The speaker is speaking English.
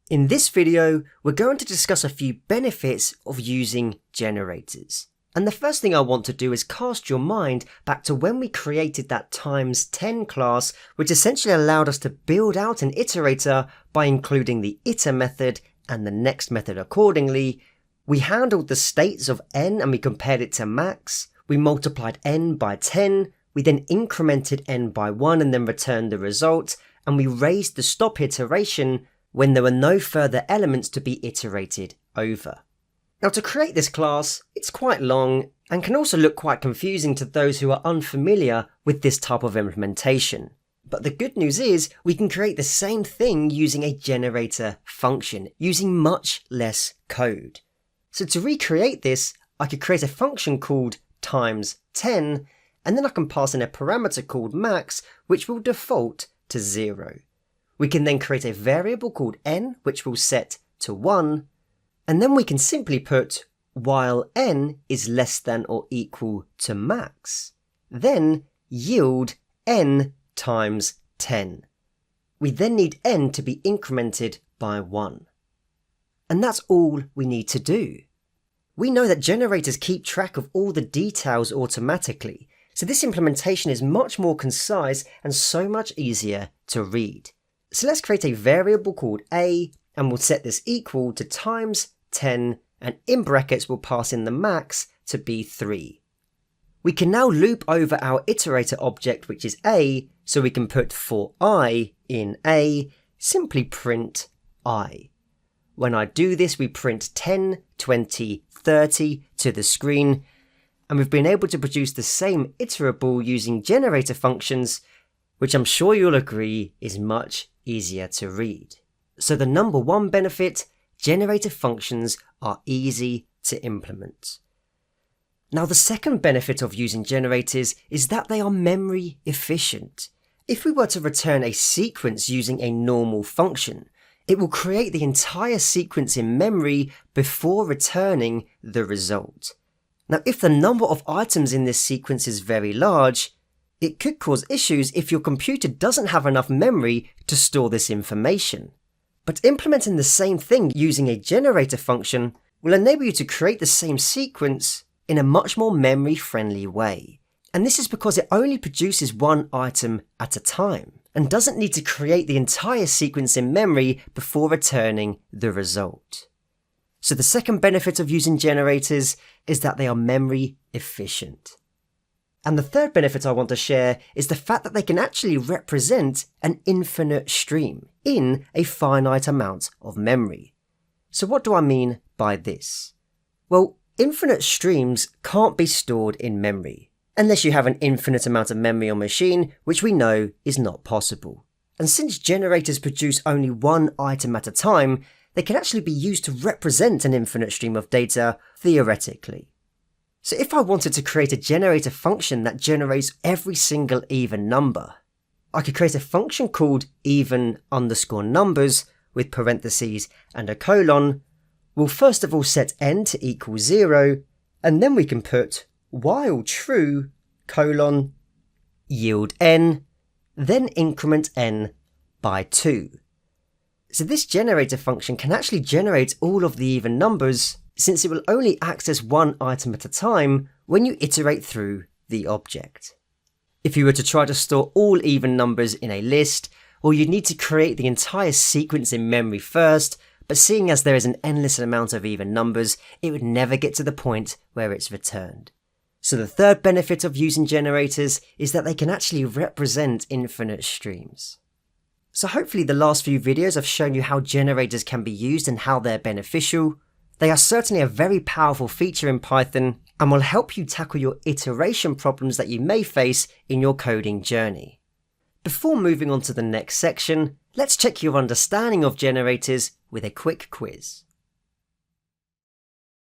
In this video, we're going to discuss a few benefits of using generators. And the first thing I want to do is cast your mind back to when we created that times 10 class, which essentially allowed us to build out an iterator by including the iter method and the next method accordingly. We handled the states of n and we compared it to max. We multiplied n by 10. We then incremented n by 1 and then returned the result. And we raised the stop iteration when there were no further elements to be iterated over. Now, to create this class, it's quite long and can also look quite confusing to those who are unfamiliar with this type of implementation. But the good news is we can create the same thing using a generator function, using much less code. So to recreate this, I could create a function called times 10, and then I can pass in a parameter called max, which will default to 0. We can then create a variable called n, which will set to 1, and then we can simply put while n is less than or equal to max, then yield n times 10. We then need n to be incremented by 1. And that's all we need to do. We know that generators keep track of all the details automatically, so this implementation is much more concise and so much easier to read. So let's create a variable called a, and we'll set this equal to times 10, and in brackets we'll pass in the max to be 3. We can now loop over our iterator object, which is a, so we can put for I in a, simply print I. When I do this, we print 10, 20, 30 to the screen, and we've been able to produce the same iterable using generator functions, which I'm sure you'll agree is much easier to read. So the number one benefit, generator functions are easy to implement. Now the second benefit of using generators is that they are memory efficient. If we were to return a sequence using a normal function, it will create the entire sequence in memory before returning the result. Now if the number of items in this sequence is very large, it could cause issues if your computer doesn't have enough memory to store this information. But implementing the same thing using a generator function will enable you to create the same sequence in a much more memory-friendly way. And this is because it only produces one item at a time and doesn't need to create the entire sequence in memory before returning the result. So the second benefit of using generators is that they are memory efficient. And the third benefit I want to share is the fact that they can actually represent an infinite stream in a finite amount of memory. So what do I mean by this? Well, infinite streams can't be stored in memory, unless you have an infinite amount of memory on machine, which we know is not possible. And since generators produce only one item at a time, they can actually be used to represent an infinite stream of data theoretically. So if I wanted to create a generator function that generates every single even number, I could create a function called even_numbers with parentheses and a colon. We'll first of all set n to equal 0, and then we can put while true, colon, yield n, then increment n by 2. So this generator function can actually generate all of the even numbers, since it will only access one item at a time when you iterate through the object. If you were to try to store all even numbers in a list, well, you'd need to create the entire sequence in memory first, but seeing as there is an endless amount of even numbers, it would never get to the point where it's returned. So the third benefit of using generators is that they can actually represent infinite streams. So hopefully the last few videos have shown you how generators can be used and how they're beneficial. They are certainly a very powerful feature in Python and will help you tackle your iteration problems that you may face in your coding journey. Before moving on to the next section, let's check your understanding of generators with a quick quiz.